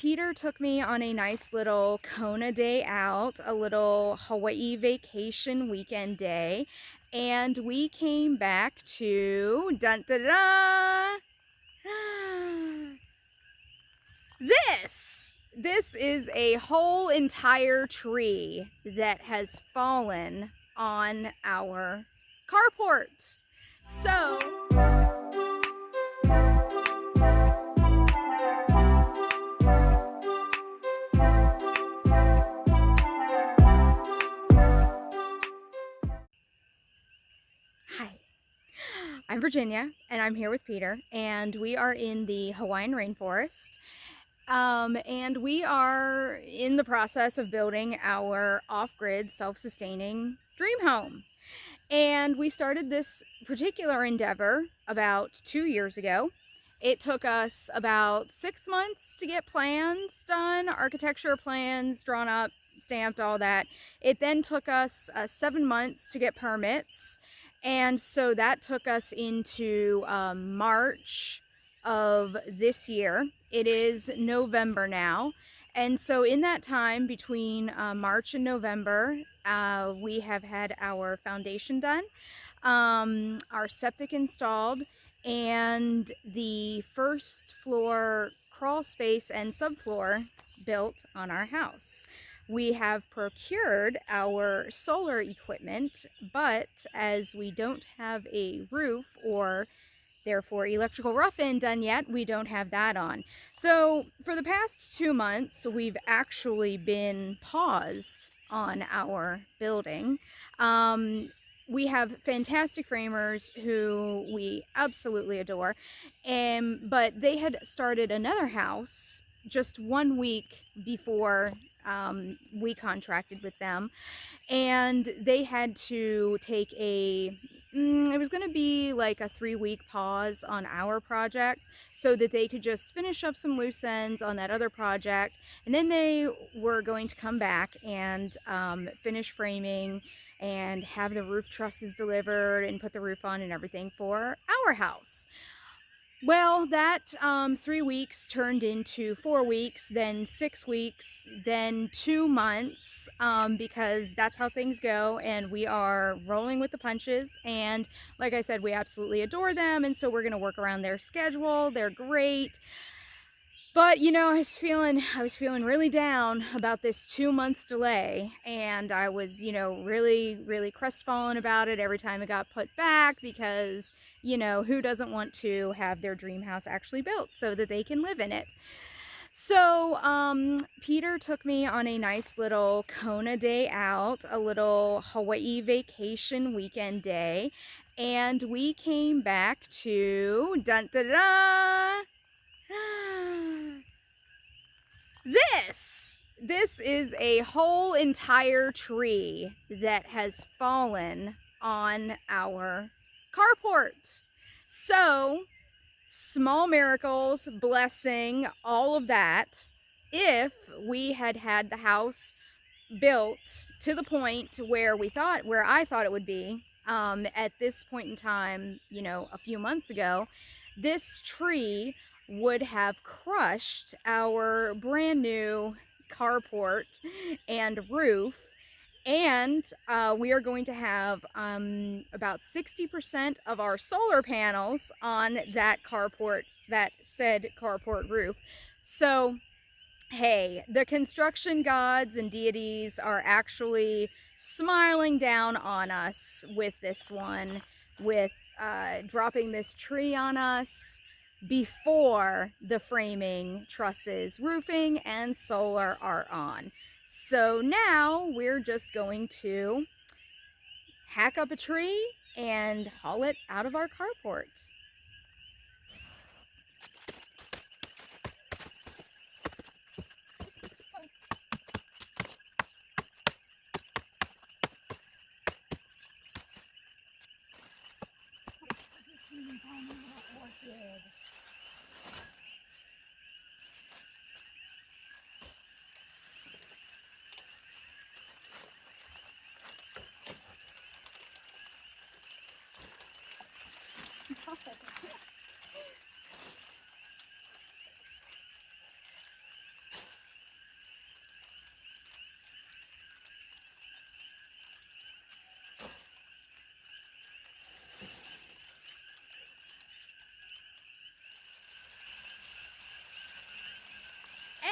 Peter took me on a nice little Kona day out, a little Hawaii vacation weekend day, and we came back to dun da da this. This is a whole entire tree that has fallen on our carport. So hi. I'm Virginia, and I'm here with Peter, and we are in the Hawaiian rainforest. And we are in the process of building our off-grid, self-sustaining dream home. And we started this particular endeavor about 2 years ago. It took us about 6 months to get plans done, architecture plans drawn up, stamped, all that. It then took us 7 months to get permits. And so that took us into March of this year. It is November now. And so in that time between March and November, we have had our foundation done, our septic installed, and the first floor crawl space and subfloor built on our house. We have procured our solar equipment, but as we don't have a roof or therefore electrical rough-in done yet, we don't have that on. So for the past 2 months, we've actually been paused on our building. We have fantastic framers who we absolutely adore, but they had started another house just 1 week before we contracted with them, and they had to take it was going to be like a 3-week pause on our project so that they could just finish up some loose ends on that other project, and then they were going to come back and finish framing and have the roof trusses delivered and put the roof on and everything for our house. Well, that 3 weeks turned into 4 weeks, then 6 weeks, then 2 months, because that's how things go, and we are rolling with the punches. And like I said, we absolutely adore them, and so we're going to work around their schedule. They're great. But I was feeling really down about this 2 months delay, and I was, really crestfallen about it every time it got put back, because, who doesn't want to have their dream house actually built so that they can live in it? So, Peter took me on a nice little Kona day out, a little Hawaii vacation weekend day, and we came back to dun da da this is a whole entire tree that has fallen on our carport. So, small miracles, blessing, all of that. If we had had the house built to the point where I thought it would be, at this point in time, a few months ago, this tree would have crushed our brand new carport and roof. And we are going to have about 60% of our solar panels on that said carport roof. So hey, the construction gods and deities are actually smiling down on us with this one, with dropping this tree on us before the framing, trusses, roofing, and solar are on. So now we're just going to hack up a tree and haul it out of our carport.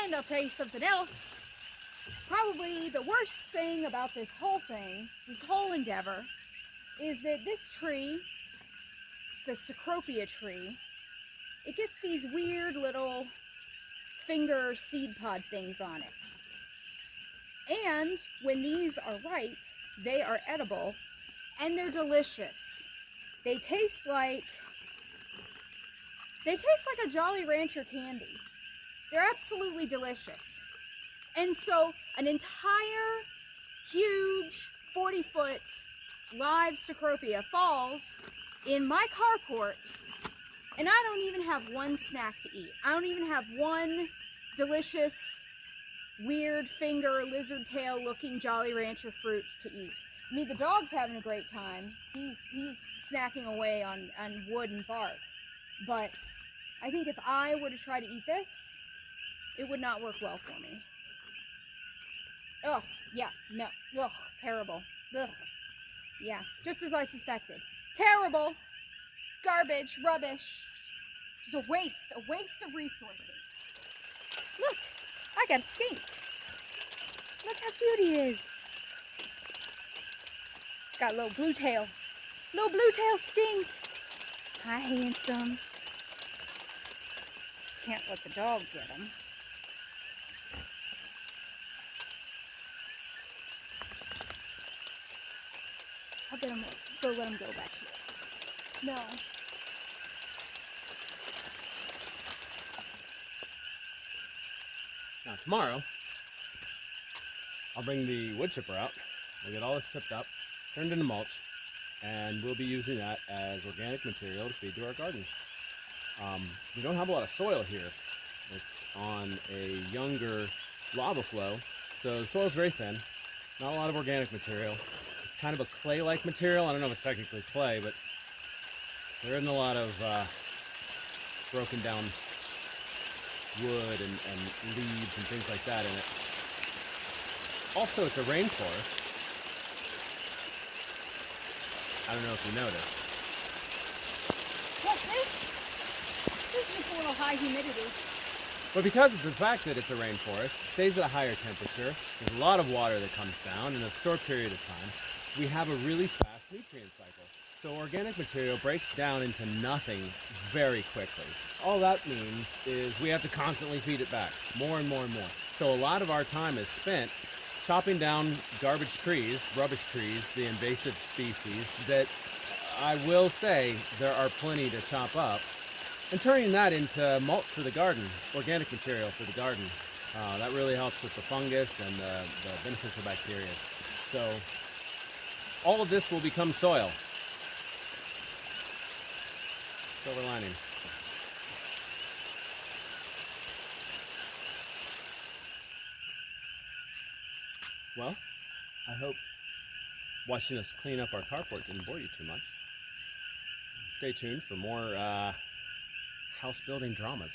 And I'll tell you something else. Probably the worst thing about this whole thing, this whole endeavor, is that this tree, it's the Cecropia tree, it gets these weird little finger seed pod things on it. And when these are ripe, they are edible and they're delicious. They taste like a Jolly Rancher candy. They're absolutely delicious. And so an entire huge 40-foot live Cecropia falls in my carport, and I don't even have one snack to eat. I don't even have one delicious, weird finger, lizard tail looking Jolly Rancher fruit to eat. I mean, the dog's having a great time. He's snacking away on wood and bark. But I think if I were to try to eat this, it would not work well for me. Oh, yeah, no, ugh, terrible. Ugh. Yeah, just as I suspected. Terrible, garbage, rubbish. Just a waste of resources. Look, I got a skink. Look how cute he is. Got a little blue tail skink. Hi, handsome. Can't let the dog get him. I'll get him, let him go back here. No. Now tomorrow, I'll bring the wood chipper out. We'll get all this chipped up, turned into mulch, and we'll be using that as organic material to feed to our gardens. We don't have a lot of soil here. It's on a younger lava flow, so the soil is very thin. Not a lot of organic material. It's kind of a clay-like material. I don't know if it's technically clay, but there isn't a lot of broken down wood and leaves and things like that in it. Also, it's a rainforest. I don't know if you noticed. What's this? This is just a little high humidity. But because of the fact that it's a rainforest, it stays at a higher temperature, there's a lot of water that comes down in a short period of time, we have a really fast nutrient cycle. So organic material breaks down into nothing very quickly. All that means is we have to constantly feed it back, more and more and more. So a lot of our time is spent chopping down garbage trees, rubbish trees, the invasive species that I will say there are plenty to chop up, and turning that into mulch for the garden, organic material for the garden. That really helps with the fungus and the beneficial bacteria. So all of this will become soil. Silver lining. Well, I hope watching us clean up our carport didn't bore you too much. Stay tuned for more house building dramas.